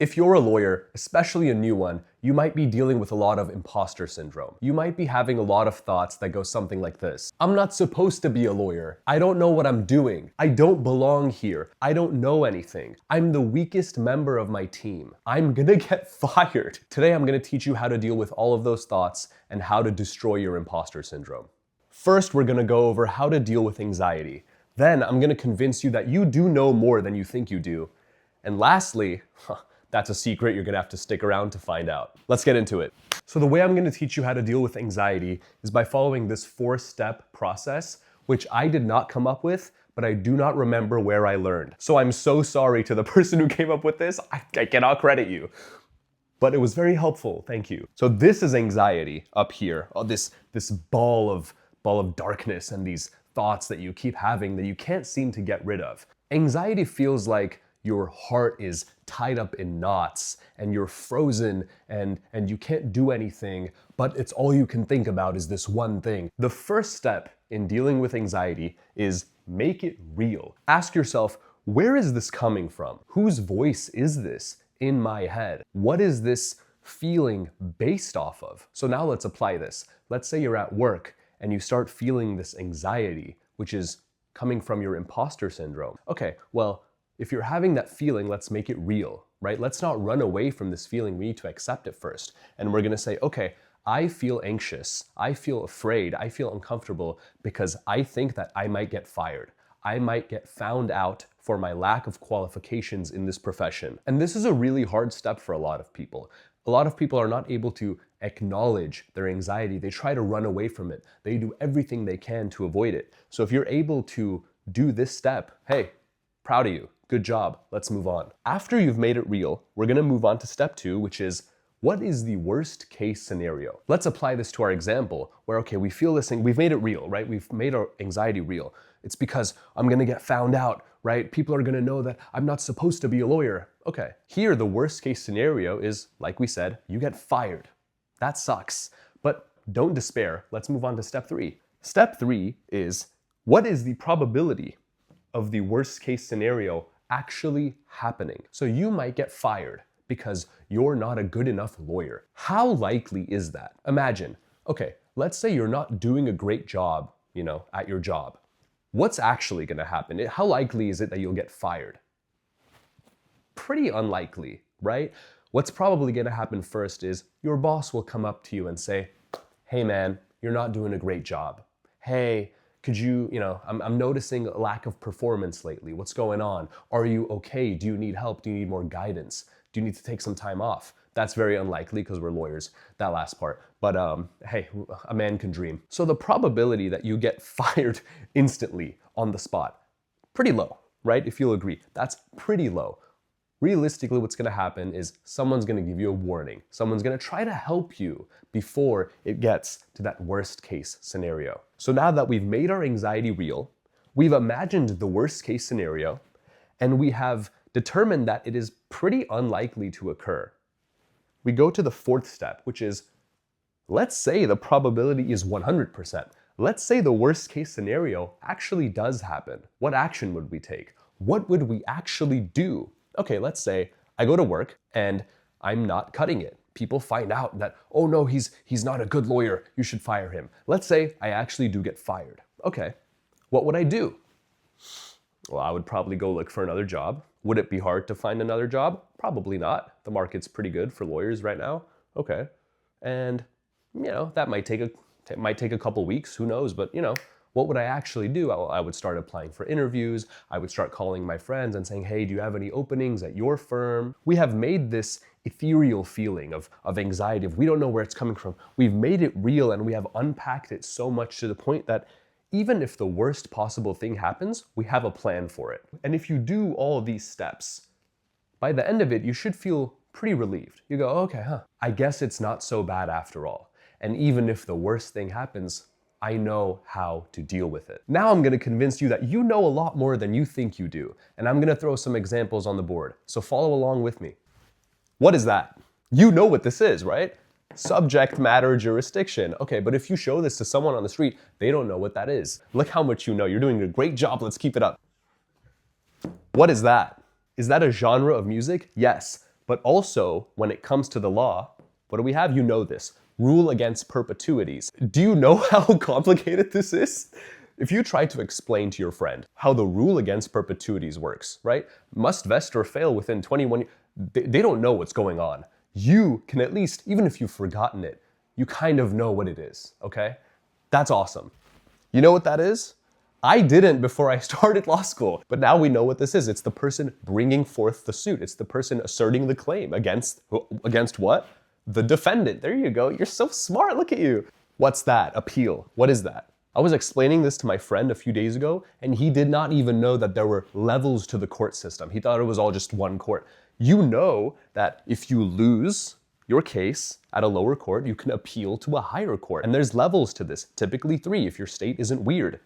If you're a lawyer, especially a new one, you might be dealing with a lot of imposter syndrome. You might be having a lot of thoughts that go something like this. I'm not supposed to be a lawyer. I don't know what I'm doing. I don't belong here. I don't know anything. I'm the weakest member of my team. I'm gonna get fired. Today I'm gonna teach you how to deal with all of those thoughts and how to destroy your imposter syndrome. First, we're gonna go over how to deal with anxiety. Then I'm gonna convince you that you do know more than you think you do. And lastly, that's a secret you're gonna have to stick around to find out. Let's get into it. So the way I'm gonna teach you how to deal with anxiety is by following this 4-step process, which I did not come up with, but I do not remember where I learned. So I'm so sorry to the person who came up with this. I cannot credit you. But it was very helpful, thank you. So this is anxiety up here, this ball of darkness and these thoughts that you keep having that you can't seem to get rid of. Anxiety feels like your heart is tied up in knots and you're frozen and you can't do anything, but it's all you can think about is this one thing. The first step in dealing with anxiety is make it real. Ask yourself, where is this coming from? Whose voice is this in my head? What is this feeling based off of? So now let's apply this. Let's say you're at work and you start feeling this anxiety, which is coming from your imposter syndrome. Okay, well, if you're having that feeling, let's make it real, right? Let's not run away from this feeling. We need to accept it first. And we're gonna say, okay, I feel anxious, I feel afraid, I feel uncomfortable because I think that I might get fired. I might get found out for my lack of qualifications in this profession. And this is a really hard step for a lot of people. A lot of people are not able to acknowledge their anxiety. They try to run away from it. They do everything they can to avoid it. So if you're able to do this step, hey, proud of you. Good job. Let's move on. After you've made it real, we're gonna move on to step 2, which is what is the worst case scenario? Let's apply this to our example where, okay, we feel this thing, we've made it real, right? We've made our anxiety real. It's because I'm gonna get found out, right? People are gonna know that I'm not supposed to be a lawyer. Okay, here the worst case scenario is, like we said, you get fired. That sucks, but don't despair. Let's move on to step 3. Step 3 is, what is the probability of the worst case scenario actually happening? So you might get fired because you're not a good enough lawyer. How likely is that? Imagine, okay, let's say you're not doing a great job, at your job. What's actually gonna happen? How likely is it that you'll get fired? Pretty unlikely, right? What's probably gonna happen first is your boss will come up to you and say, hey man, you're not doing a great job. Hey, could you, I'm noticing a lack of performance lately. What's going on? Are you okay? Do you need help? Do you need more guidance? Do you need to take some time off? That's very unlikely because we're lawyers, that last part. But hey, a man can dream. So the probability that you get fired instantly on the spot, pretty low, right? If you'll agree, that's pretty low. Realistically, what's gonna happen is someone's gonna give you a warning. Someone's gonna try to help you before it gets to that worst case scenario. So now that we've made our anxiety real, we've imagined the worst case scenario, and we have determined that it is pretty unlikely to occur. We go to the 4th step, which is, let's say the probability is 100%. Let's say the worst case scenario actually does happen. What action would we take? What would we actually do? Okay, let's say I go to work and I'm not cutting it. People find out that, oh no, he's not a good lawyer, you should fire him. Let's say I actually do get fired. Okay, what would I do? Well, I would probably go look for another job. Would it be hard to find another job? Probably not. The market's pretty good for lawyers right now. Okay, and that might take a couple weeks, who knows, but what would I actually do? I would start applying for interviews. I would start calling my friends and saying, hey, do you have any openings at your firm? We have made this ethereal feeling of anxiety, we don't know where it's coming from. We've made it real and we have unpacked it so much to the point that even if the worst possible thing happens, we have a plan for it. And if you do all of these steps, by the end of it, you should feel pretty relieved. You go, okay, I guess it's not so bad after all. And even if the worst thing happens, I know how to deal with it. Now I'm gonna convince you that you know a lot more than you think you do, and I'm gonna throw some examples on the board, so follow along with me. What is that? You know what this is, right? Subject matter jurisdiction. Okay, but if you show this to someone on the street, they don't know what that is. Look how much you know. You're doing a great job. Let's keep it up. What is that? Is that a genre of music? Yes. But also, when it comes to the law, what do we have? You know this. Rule against perpetuities. Do you know how complicated this is? If you try to explain to your friend how the rule against perpetuities works, right? Must vest or fail within 21 years, they don't know what's going on. You can at least, even if you've forgotten it, you kind of know what it is, okay? That's awesome. You know what that is? I didn't before I started law school, but now we know what this is. It's the person bringing forth the suit. It's the person asserting the claim against what? The defendant. There you go. You're so smart. Look at you. What's that? Appeal. What is that? I was explaining this to my friend a few days ago, and he did not even know that there were levels to the court system. He thought it was all just one court. You know that if you lose your case at a lower court, you can appeal to a higher court. And there's levels to this, typically 3 if your state isn't weird.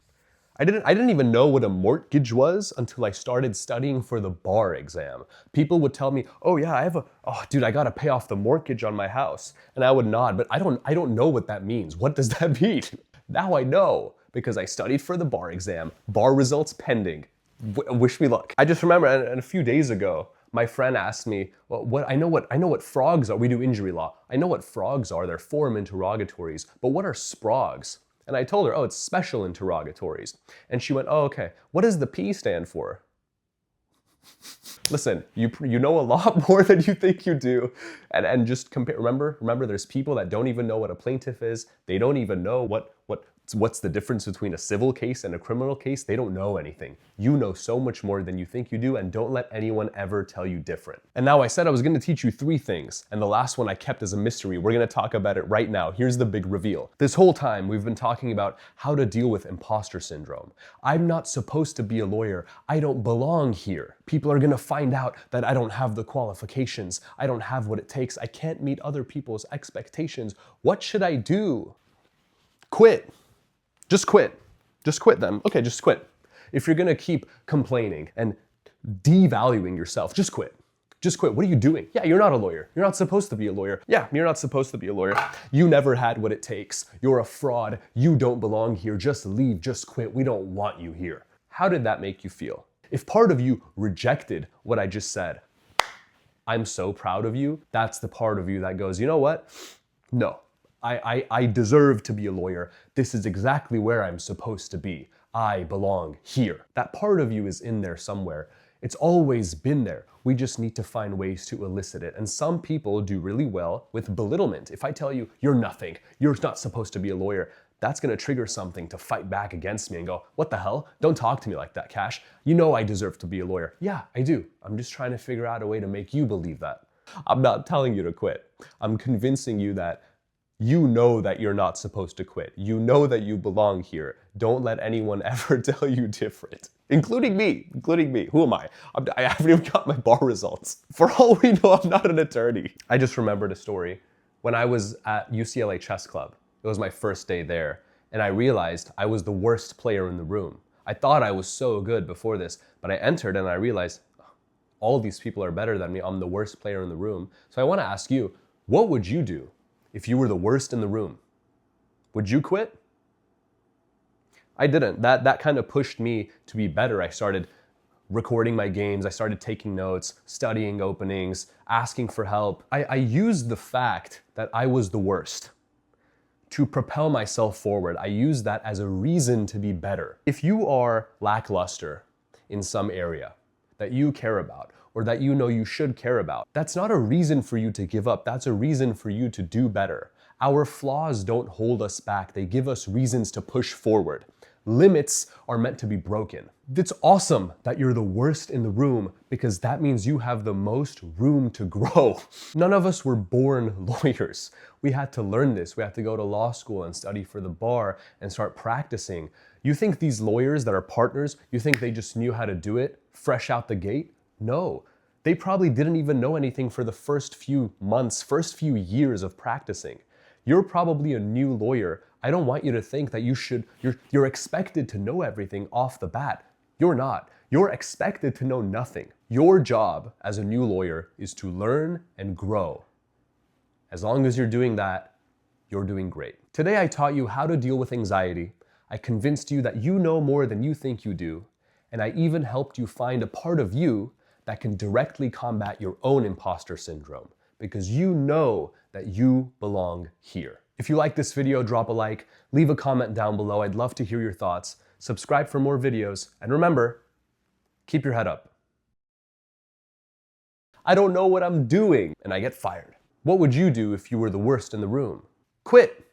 I didn't even know what a mortgage was until I started studying for the bar exam. People would tell me, oh yeah, I gotta pay off the mortgage on my house. And I would nod, but I don't know what that means. What does that mean? Now I know, because I studied for the bar exam, bar results pending. Wish me luck. I just remember, and a few days ago, my friend asked me, well, I know what frogs are. We do injury law. I know what frogs are. They're form interrogatories. But what are sprogs? And I told her, oh, it's special interrogatories. And she went, oh, okay. What does the P stand for? Listen, you know a lot more than you think you do. And just compare, remember there's people that don't even know what a plaintiff is. They don't even know what's the difference between a civil case and a criminal case. They don't know anything. You know so much more than you think you do, and don't let anyone ever tell you different. And now I said I was gonna teach you 3 things, and the last one I kept as a mystery. We're gonna talk about it right now. Here's the big reveal. This whole time we've been talking about how to deal with imposter syndrome. I'm not supposed to be a lawyer. I don't belong here. People are gonna find out that I don't have the qualifications. I don't have what it takes. I can't meet other people's expectations. What should I do? Quit. Just quit. Just quit them. Okay, just quit. If you're gonna keep complaining and devaluing yourself, just quit. Just quit. What are you doing? Yeah, you're not a lawyer. You're not supposed to be a lawyer. Yeah, you're not supposed to be a lawyer. You never had what it takes. You're a fraud. You don't belong here. Just leave. Just quit. We don't want you here. How did that make you feel? If part of you rejected what I just said, I'm so proud of you. That's the part of you that goes, you know what? No. I deserve to be a lawyer. This is exactly where I'm supposed to be. I belong here. That part of you is in there somewhere. It's always been there. We just need to find ways to elicit it. And some people do really well with belittlement. If I tell you, you're nothing, you're not supposed to be a lawyer, that's gonna trigger something to fight back against me and go, what the hell? Don't talk to me like that, Kash. You know I deserve to be a lawyer. Yeah, I do. I'm just trying to figure out a way to make you believe that. I'm not telling you to quit. I'm convincing you that you know that you're not supposed to quit. You know that you belong here. Don't let anyone ever tell you different. Including me. Who am I? I haven't even got my bar results. For all we know, I'm not an attorney. I just remembered a story. When I was at UCLA Chess Club, it was my first day there, and I realized I was the worst player in the room. I thought I was so good before this, but I entered and I realized all these people are better than me. I'm the worst player in the room. So I want to ask you, what would you do if you were the worst in the room? Would you quit? I didn't. That kind of pushed me to be better. I started recording my games. I started taking notes, studying openings, asking for help. I used the fact that I was the worst to propel myself forward. I used that as a reason to be better. If you are lackluster in some area that you care about, or that you know you should care about, that's not a reason for you to give up. That's a reason for you to do better. Our flaws don't hold us back. They give us reasons to push forward. Limits are meant to be broken. It's awesome that you're the worst in the room, because that means you have the most room to grow. None of us were born lawyers. We had to learn this. We had to go to law school and study for the bar and start practicing. You think these lawyers that are partners, you think they just knew how to do it fresh out the gate? No, they probably didn't even know anything for the first few months, first few years of practicing. You're probably a new lawyer. I don't want you to think that you're expected to know everything off the bat. You're not. You're expected to know nothing. Your job as a new lawyer is to learn and grow. As long as you're doing that, you're doing great. Today I taught you how to deal with anxiety. I convinced you that you know more than you think you do. And I even helped you find a part of you that can directly combat your own imposter syndrome, because you know that you belong here. If you like this video, drop a like, leave a comment down below. I'd love to hear your thoughts. Subscribe for more videos, and remember, keep your head up. I don't know what I'm doing, and I get fired. What would you do if you were the worst in the room? Quit!